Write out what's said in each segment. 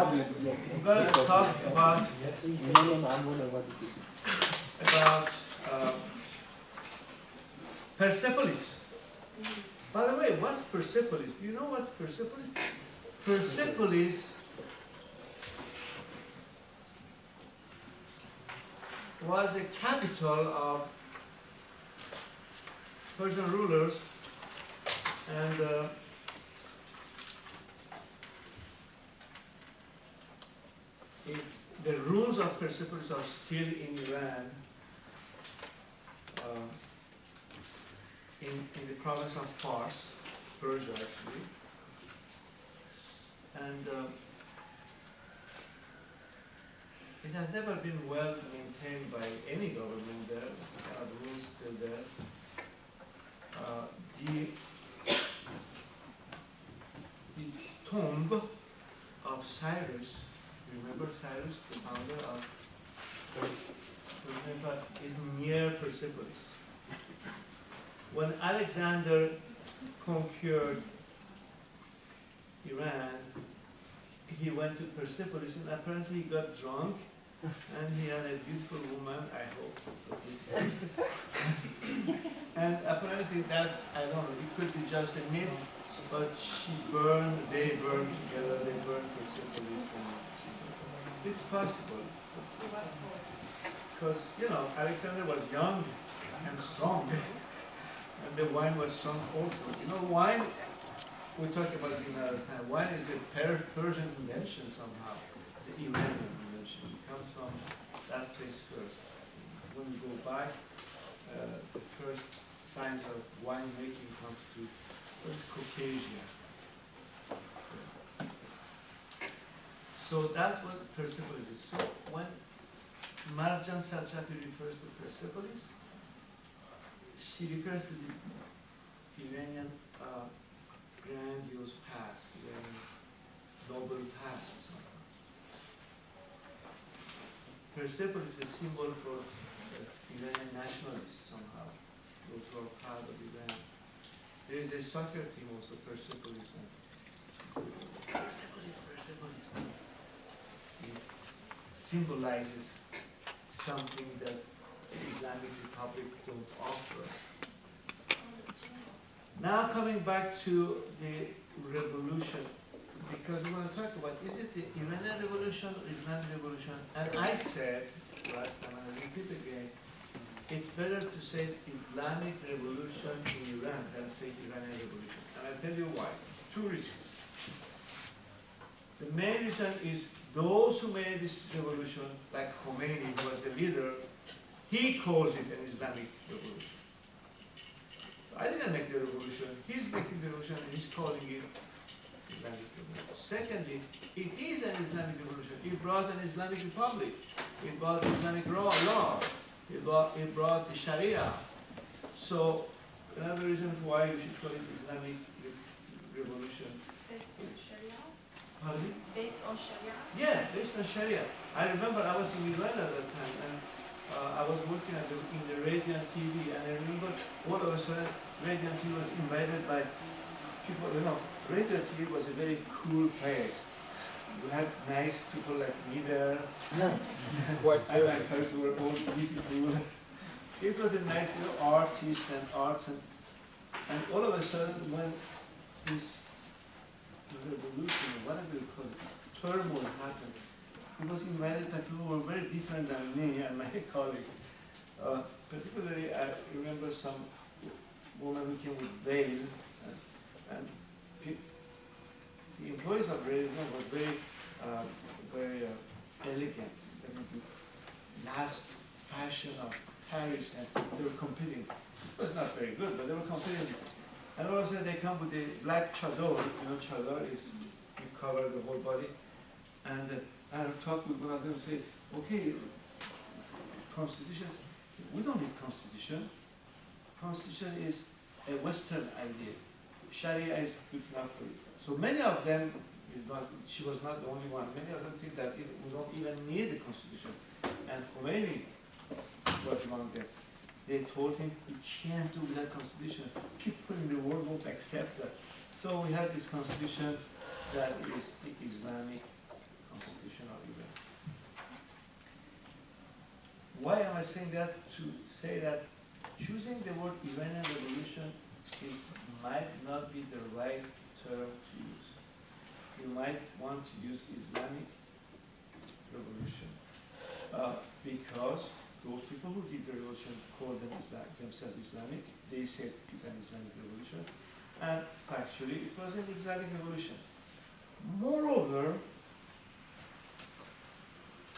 I'm going to talk about Persepolis. By the way, what's Persepolis? Do you know what's Persepolis? Persepolis was a capital of Persian rulers, and the ruins of Persepolis are still in Iran, in the province of Fars, Persia actually, and it has never been well maintained by any government there. The ruins still there. The tomb of Cyrus, remember Cyrus, the founder of, is near Persepolis. When Alexander conquered Iran, he went to Persepolis, and apparently he got drunk, and he had a beautiful woman, I hope. And apparently that, I don't know, it could be just a myth, but they burned together, they burned Persepolis. And it's possible. Because, you know, Alexander was young and strong, and the wine was strong also. You know, wine, we talked about it another time, wine is a Persian invention somehow, the Iranian invention. It comes from that place first. When we go back, the first signs of winemaking comes to Caucasia. So that's what Persepolis is. So when Marjan Satrapi refers to Persepolis, she refers to the Iranian grandiose past, Iranian noble past somehow. Persepolis is a symbol for Iranian nationalists somehow, those who are proud of Iran. There is a soccer team also, Persepolis. Persepolis. It symbolizes something that the Islamic Republic don't offer. Now coming back to the revolution, because we want to talk about, is it the Iranian revolution or Islamic revolution? And I said last time, and I repeat again, it's better to say Islamic revolution in Iran than say Iranian revolution. And I'll tell you why. Two reasons. The main reason is those who made this revolution, like Khomeini, who was the leader, he calls it an Islamic revolution. I didn't make the revolution. He's making the revolution and he's calling it Islamic revolution. Secondly, it is an Islamic revolution. It brought an Islamic republic. It brought Islamic law. It brought the Sharia. So another reason why we should call it Islamic revolution. Based on Sharia? Pardon me? Based on Sharia? Yeah, based on Sharia. I remember I was in Iran at that time, and I was working in the Radiant TV, and I remember all of a sudden Radiant TV was invited by people. You know, Radiant TV was a very cool place. We had nice people like me there. And my colleagues were all beautiful. It was a nice, artist and arts, and all of a sudden when this revolution, whatever you call it, turmoil happened, it was invited by people who were very different than me and my colleague. Particularly, I remember some woman who came with veil, and the employees of Radio were very elegant. They were the last fashion of Paris, and they were competing. It was not very good, but they were competing. And all of a sudden they come with a black chador. You know, chador is you cover the whole body. And I talked with one of them and said, okay, constitution, we don't need constitution. Constitution is a Western idea. Sharia is good enough for it. So many of them, she was not the only one, many of them think that we don't even need a constitution. And Khomeini was among them. They told him, we can't do without constitution. People in the world won't accept that. So we have this constitution that is the Islamic constitution of Iran. Why am I saying that? To say that choosing the word Iranian revolution, it might not be the right term to use. You might want to use Islamic revolution because those people who did the revolution called themselves Islamic. They said it's an Islamic revolution, and factually it was an Islamic revolution. Moreover,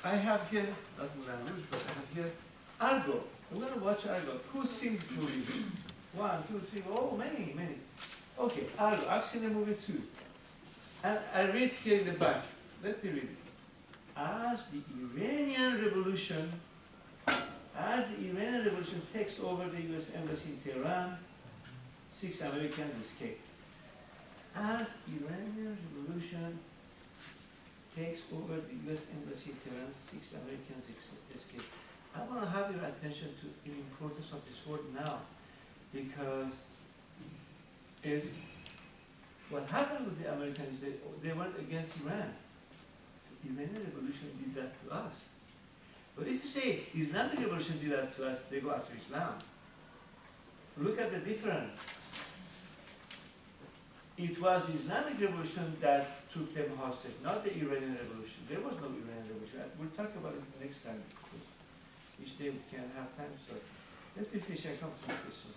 I have here, not Moulin Rouge, but I have here Argo. We're going to watch Argo. Who's seen this movie? 1, 2, 3, oh, many. Okay, Argo. I've seen the movie too. And I read here in the back. Let me read it. As the Iranian Revolution takes over the US Embassy in Tehran, 6 Americans escape. As Iranian Revolution takes over the US Embassy in Tehran, 6 Americans escape. I want to have your attention to the importance of this word now, because what happened with the Americans, they went against Iran. The Iranian Revolution did that to us. But if you say Islamic Revolution did that to us, they go after Islam. Look at the difference. It was the Islamic Revolution that took them hostage, not the Iranian Revolution. There was no Iranian Revolution. We'll talk about it next time, because each day we can have time. So let me finish. I come to the question.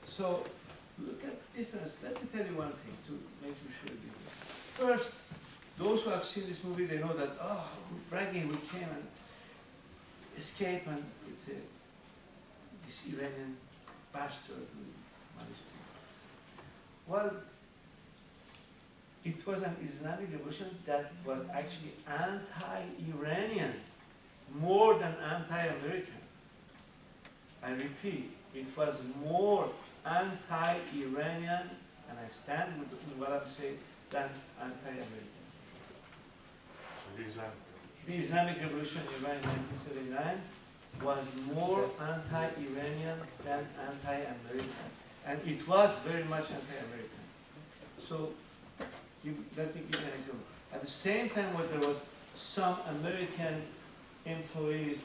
So look at the difference. Let me tell you one thing to make you sure the difference. First, those who have seen this movie, they know that, oh, bragging, we came and escaped, and it's this Iranian bastard who managed to. Well, it was an Islamic revolution that was actually anti-Iranian, more than anti-American. I repeat, it was more anti-Iranian, and I stand with what I'm saying, than anti-American. The Islamic Revolution in Iran in 1979 was more anti-Iranian than anti-American. And it was very much anti-American. So let me give you an example. At the same time, there was some American employees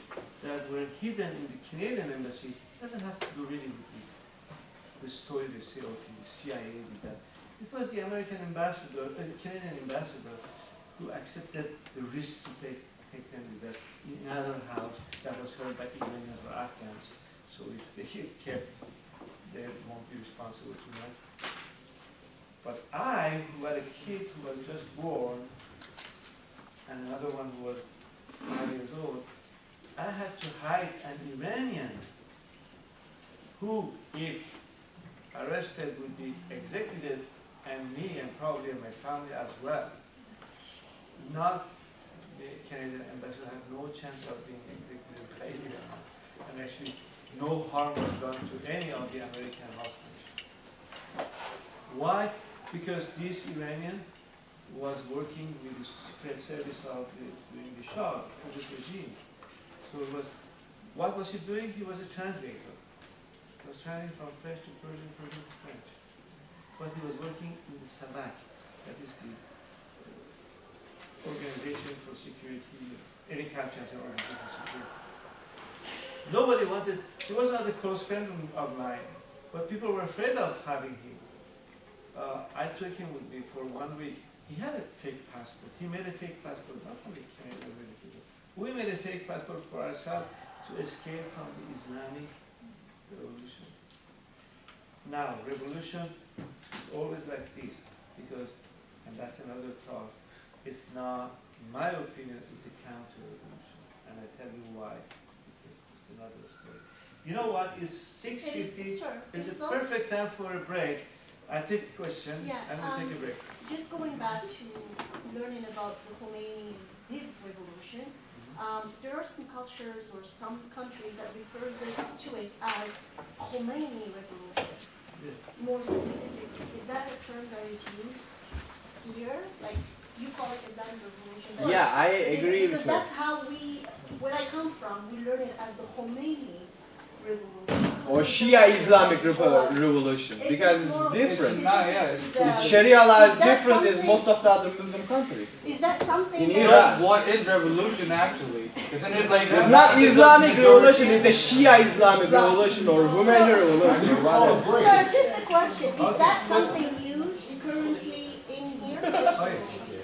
that were hidden in the Canadian embassy. It doesn't have to do really with the story they say, okay, the CIA did that. It was the American ambassador, the Canadian ambassador, who accepted the risk to take them with us in another house that was held by Iranians or Afghans. So if they kept, they won't be responsible too much. But I, who had a kid who was just born, and another one who was 5 years old, I had to hide an Iranian who, if arrested, would be executed, and me, and probably my family as well. Not the Canadian ambassador had no chance of being executed by Iran, and actually no harm was done to any of the American hostages. Why? Because this Iranian was working with the secret service of the Shah, of this regime. So what was he doing? He was a translator. He was translating from French to Persian, Persian to French. But he was working in the Sabak, that is the Organization for Security, any country has an organization for security. Nobody wanted, he was not a close friend of mine, but people were afraid of having him. I took him with me for 1 week. He had a fake passport. He made a fake passport, not only Canadian, we made a fake passport for ourselves to escape from the Islamic Revolution. Now, revolution is always like this, because, and that's another talk, it's not, in my opinion, it's a counter-revolution. And I tell you why. It's another story. You know what? It's 6:50. It's the perfect time for a break. I take a question, and we'll take a break. Just going back to learning about the Khomeini, his revolution, there are some cultures or some countries that refers to it as Khomeini revolution. Yeah. More specific, is that a term that is used here? Like, you call it Islamic revolution. Yeah, I agree with you. Because that's how we, where I come from, we learn it as the Khomeini revolution. Or Shia Islamic Revolution, because it's different. It's not, yeah. It's Sharia law is Is that different than something- most of the other Muslim countries. Is that something In that- Iran. That's what is revolution actually. Isn't it like It's not Islamic revolution, it's a Shia Islamic revolution or Khomeini revolution or whatever. Sir, just a question. Is that something used currently in here?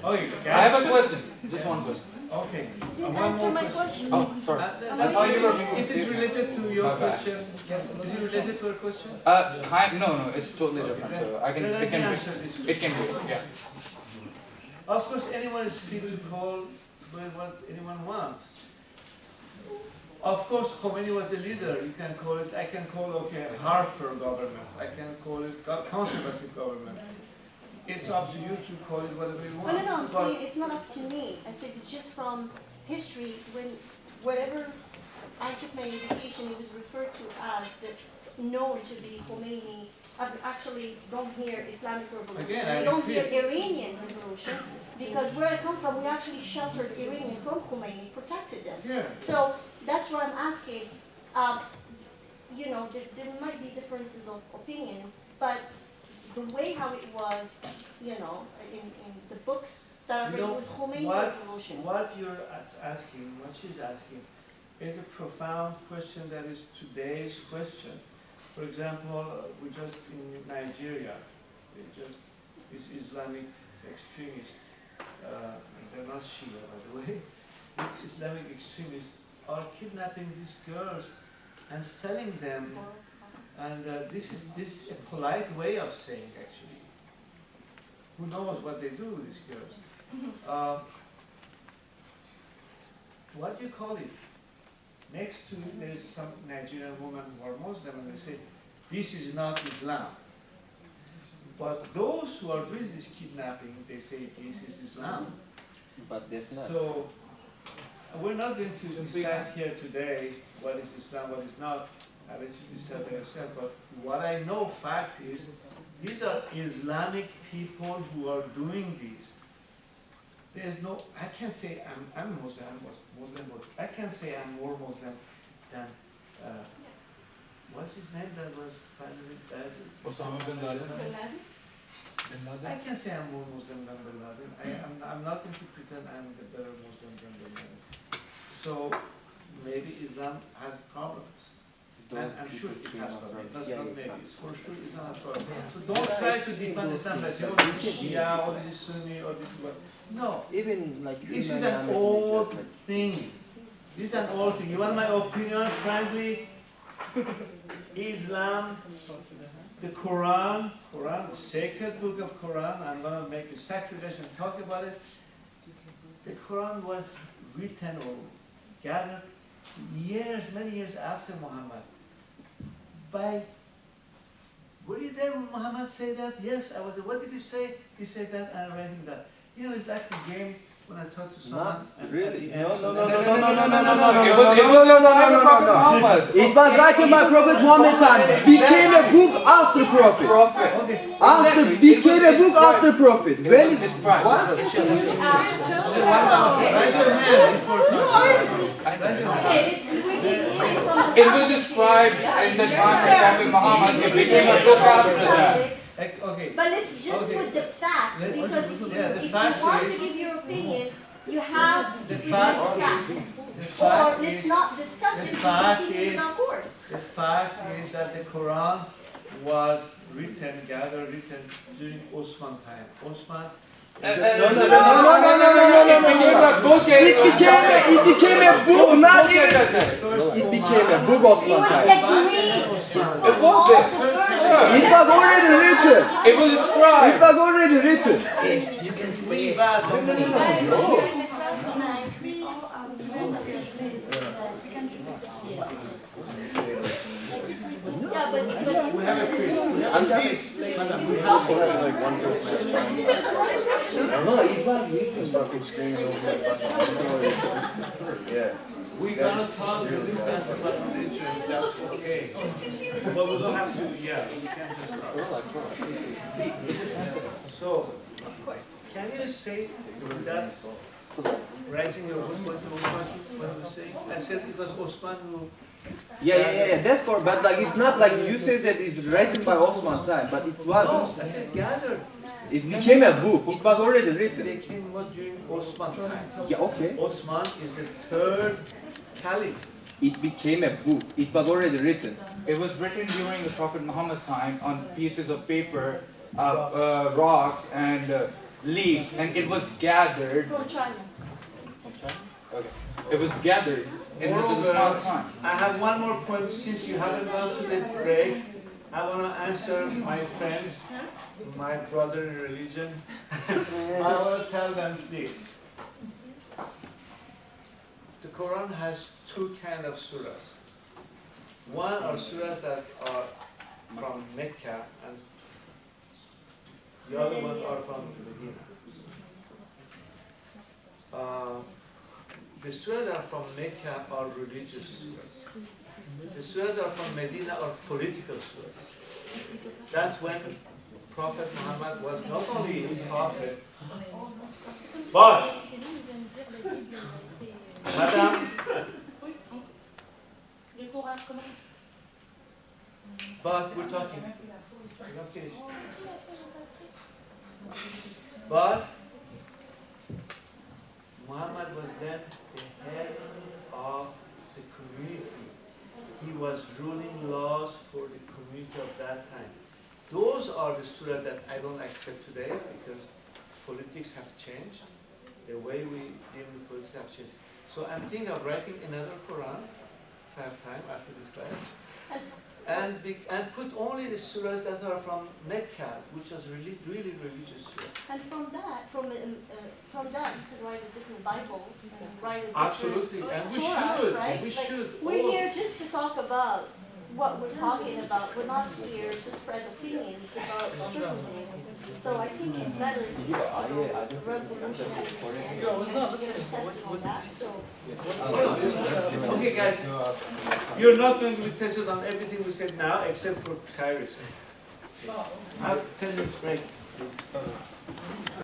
Okay, I have a question. Just one question. Okay. Didn't One answer more my question. question. Oh, sorry. I thought you were- Is it related to your My bad. question? Yes. Is it related to your question? No, it's totally different. So I can, Then I it can answer this. be. It can be, yeah. Of course, anyone is free to call what anyone wants. Of course, Khomeini was the leader. You can call it, I can call, okay, Harper government. I can call it conservative government. It's up to you to call it whatever you want. No, I'm But- saying it's not up to me. I said it's just from history. Wherever I took my education, it was referred to as known to be Khomeini. I've actually don't hear Islamic Revolution. Again, I I don't hear repeat. Iranian Revolution because where I come from, we actually sheltered Iranian from Khomeini, protected them. Yeah. So that's what I'm asking. You know, there might be differences of opinions, but the way how it was, you know, in the books that I read was Khomeini Revolution. What you're asking, what she's asking, is a profound question that is today's question. For example, we just in Nigeria, these Islamic extremists, they're not Shia by the way, these Islamic extremists are kidnapping these girls and selling them. And this is a polite way of saying, actually. Who knows what they do with these girls? What do you call it? Next to it, there's some Nigerian women who are Muslim, and they say, this is not Islam. But those who are doing this kidnapping, they say, this is Islam. But that's not. So, we're not going to decide here today what is Islam, what is not. I'll let you decide by yourself. But what I know, fact is, these are Islamic people who are doing this. There's no, I can't say I'm Muslim, but I can't say I'm more Muslim than, what's his name that was finally dead? Osama bin Laden. I can say I'm more Muslim than Bin Laden. I'm not going to pretend I'm the better Muslim than Bin Laden. So maybe Islam has problems. And I'm sure it has problems. Not maybe. It's for sure Islam has problems. So don't try to defend Islam like, oh, this is Shia, or this is Sunni, or this is what. No. Even like This is an old thing. This is an old thing. You want my opinion, frankly? Islam, the Quran, the sacred book of Quran, I'm going to make a sacrilege and talk about it. The Quran was written or gathered many years after Muhammad. Were you there when Muhammad said that? Yes, I was there. What did he say? He said that and I'm writing that. You know, it's like the game when I talk to someone. Not really. No. It was written by Prophet Muhammad and became a book after Prophet. After became a book after Prophet. When it what? Raise your hand before talking. It was described in the time of Prophet Muhammad. It became a book after that. Okay. But let's just put the facts, because if you want to give your opinion, you have to present the facts. Or let's not discuss it, continue with our course. The fact is that the Quran was written during Osman time. Osman. No. It became a book, not even. It became a book of It was time. agreed It was there. It was already written. It was It described. was already written. You can see that. Yeah, but We have a quiz. I'm just like one person. No, it was written, but it's screaming over the yeah. We gonna talk with this kind of literature, that's okay. But we don't have to, yeah, we can just talk. So, can you say that raising your voice, what you were saying? I said it was Osman who. Yeah. That's correct. But like it's not like you say that it's written by Osman time, but it No, wasn't. I said gathered. It became a book. It was already It written. became what during Osman time. Yeah, okay. Osman is the third caliph. It became a book. It was already written. It was written during the Prophet Muhammad's time on pieces of paper, rocks, and leaves, and it was gathered. From China. Okay. It was gathered in Muslim's time. I have one more point. Since you haven't gone to the break, I want to answer my friends, my brother in religion. I want to tell them this. The Quran has two kinds of surahs. One are surahs that are from Mecca, and the other ones are from Medina. The surahs that are from Mecca are religious surahs. The surahs that are from Medina are political surahs. That's when Prophet Muhammad was not only a prophet, but Madam, but we're talking. We're not finished. But Muhammad was then the head of the community. He was ruling laws for the community of that time. Those are the surahs that I don't accept today because politics have changed. The way we deal with politics have changed. So I'm thinking of writing another Quran, if I have time after this class, and put only the surahs that are from Mecca, which is really religious surah. And from that you could write a different Bible and write a different Absolutely, and we Torah, should. right? We Like, should. We're here just to talk about what we're talking about. We're not here to spread opinions about certain things. So I think it's better if you revolutionary understanding. Tested on that. So Okay, guys, you're not going to be tested on everything we said now, except for Cyrus. Have 10 minutes break.